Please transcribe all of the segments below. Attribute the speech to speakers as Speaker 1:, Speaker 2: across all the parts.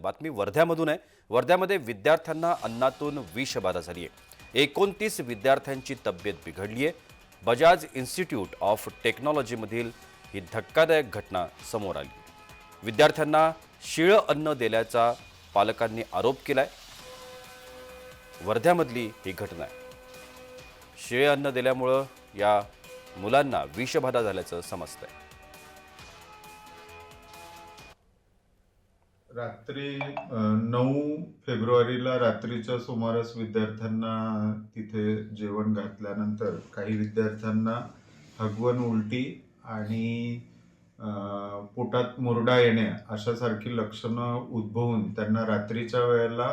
Speaker 1: बातमी वर्ध्यामधून आहे। वर्ध्यामध्ये विद्यार्थ्यांना अन्नातून विषबाधा झाली आहे। 29 विद्यार्थ्यांची तब्येत बिघडली आहे। बजाज इन्स्टिट्यूट ऑफ टेक्नॉलॉजीमधील ही धक्कादायक घटना समोर आली। विद्यार्थ्यांना शिळं अन्न दिल्याचा पालकांनी आरोप केलाय। वर्ध्यामधली ही घटना आहे। शिळे अन्न दिल्यामुळे या मुलांना विषबाधा झाल्याचं समजतंय।
Speaker 2: रात्री 9 फेब्रुवारीला रात्रीच्या सुमारास विद्यार्थ्यांना तिथे जेवण घातल्यानंतर काही विद्यार्थ्यांना हगवण, उलटी आणि पोटात मुरडा येणे अशासारखी लक्षणं उद्भवून त्यांना रात्रीच्या वेळेला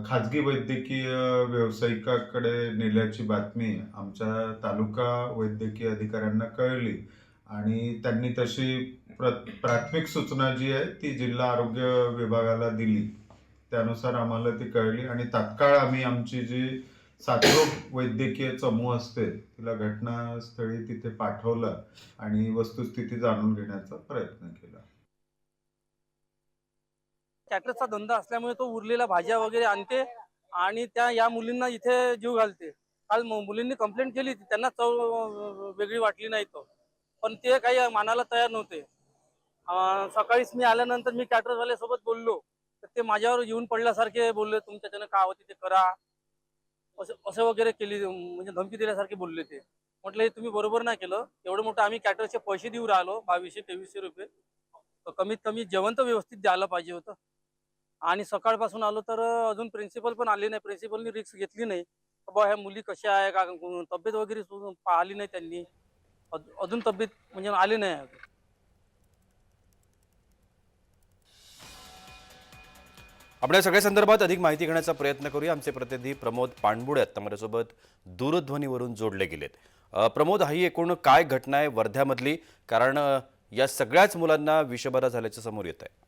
Speaker 2: खाजगी वैद्यकीय व्यावसायिकाकडे नेल्याची बातमी आमच्या तालुका वैद्यकीय अधिकाऱ्यांना कळली आणि त्यांनी तशी प्राथमिक सूचना जी आहे ती जिल्हा आरोग्य विभागाला दिली। त्यानुसार आम्हाला ती कळली आणि तात्काळ आम्ही आमची जी साथरोग वैद्यकीय चमू असते तिला घटनास्थळी तिथे पाठवलं आणि वस्तुस्थिती जाणून घेण्याचा प्रयत्न केला।
Speaker 3: कॅटरचा धंदा असल्यामुळे तो उरलेल्या भाज्या वगैरे आणते आणि त्या या मुलींना इथे जीव घालते। काल मुलींनी कंप्लेंट केली, त्यांना चव वेगळी वाटली नाही तो, पण ते काही मानायला तयार नव्हते। सकाळीच मी आल्यानंतर मी कॅटरवाल्यासोबत बोललो तर ते माझ्यावर येऊन पडल्यासारखे बोलले, तुमच्याच्यानं काय होते ते करा असं वगैरे केली, म्हणजे धमकी दिल्यासारखे बोलले ते। म्हटलं हे तुम्ही बरोबर नाही केलं, एवढं मोठं आम्ही कॅटरचे पैसे देऊ राहिलो 2200-2300 रुपये, कमीत कमी जेवण तर व्यवस्थित द्यायला पाहिजे होतं। आणि सकाळपासून आलो तर अजून प्रिन्सिपल पण आले नाही, प्रिन्सिपलनी रिस्क घेतली नाही बाबा ह्या मुली कशा आहे का, तब्येत वगैरे पाहिली नाही त्यांनी, अजून तब्येत म्हणजे आली नाही।
Speaker 1: आपण या सगळ्या संदर्भात अधिक माहिती घेण्याचा प्रयत्न करूया। आमचे प्रतिनिधी प्रमोद पाणबुडे आता माझ्यासोबत दूरध्वनीवरून जोडले गेलेत। प्रमोद, ही एकूण काय घटना आहे वर्ध्यामधली, कारण या सगळ्याच मुलांना विषबाधा झाल्याचं समोर येत आहे?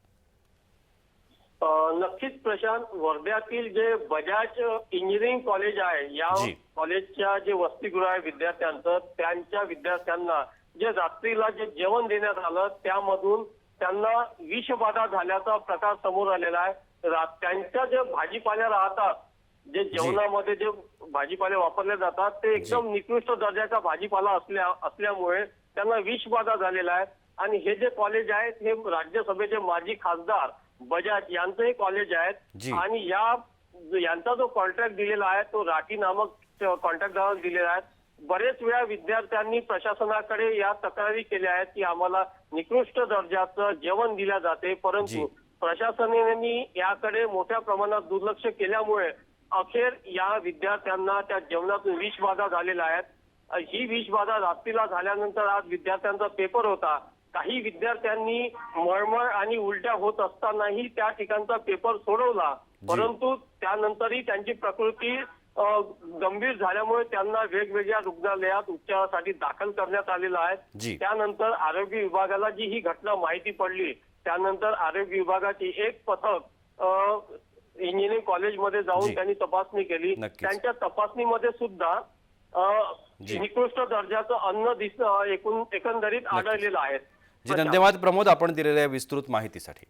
Speaker 4: नक्कीच प्रशांत, वर्ध्यातील जे बजाज इंजिनिअरिंग कॉलेज आहे या कॉलेजच्या जे वसतिगृह आहे विद्यार्थ्यांचं, त्यांच्या विद्यार्थ्यांना जे रात्रीला जे जेवण देण्यात आलं त्यामधून त्यांना विषबाधा झाल्याचा प्रकार समोर आलेला आहे। त्यांच्या जे भाजीपाल्या राहतात, जे जेवणामध्ये जे भाजीपाले वापरले जातात ते एकदम निकृष्ट दर्जाचा भाजीपाला असल्यामुळे त्यांना विषबाधा झालेला आहे। आणि हे जे कॉलेज आहे हे राज्यसभेचे माजी खासदार बजाज यांचं हे कॉलेज आहे आणि यांचा जो कॉन्ट्रॅक्ट दिलेला आहे तो राठी नामक कॉन्ट्रॅक्टदाराला दिलेला आहे। बरेच वेळा विद्यार्थ्यांनी प्रशासनाकडे या तक्रारी केल्या आहेत की आम्हाला निकृष्ट दर्जाचं जेवण दिले जाते, परंतु प्रशासनाने याकडे मोठ्या प्रमाणात दुर्लक्ष केल्यामुळे अखेर या विद्यार्थ्यांना त्या जेवणातून विषबाधा झालेला आहे। ही विषबाधा रात्रीला झाल्यानंतर आज विद्यार्थ्यांचा पेपर होता। काही विद्यार्थ्यांनी मळमळ आणि उलट्या होत असतानाही त्या ठिकाणचा पेपर सोडवला, परंतु त्यानंतरही त्यांची प्रकृती गंभीर झाल्यामुळे त्यांना वेगवेगळ्या रुग्णालयात उपचारासाठी दाखल करण्यात आलेलं आहे। त्यानंतर आरोग्य विभागाला जी ही घटना माहिती पडली त्यानंतर आरोग्य विभागाची एक पथक इंजिनिअरिंग कॉलेजमध्ये जाऊन त्यांनी तपासणी केली। त्यांच्या तपासणीमध्ये सुद्धा निकृष्ट दर्जाचं अन्न एकंदरीत आढळलेलं आहे।
Speaker 1: धन्यवाद प्रमोद, आपण दिलेल्या विस्तृत माहितीसाठी।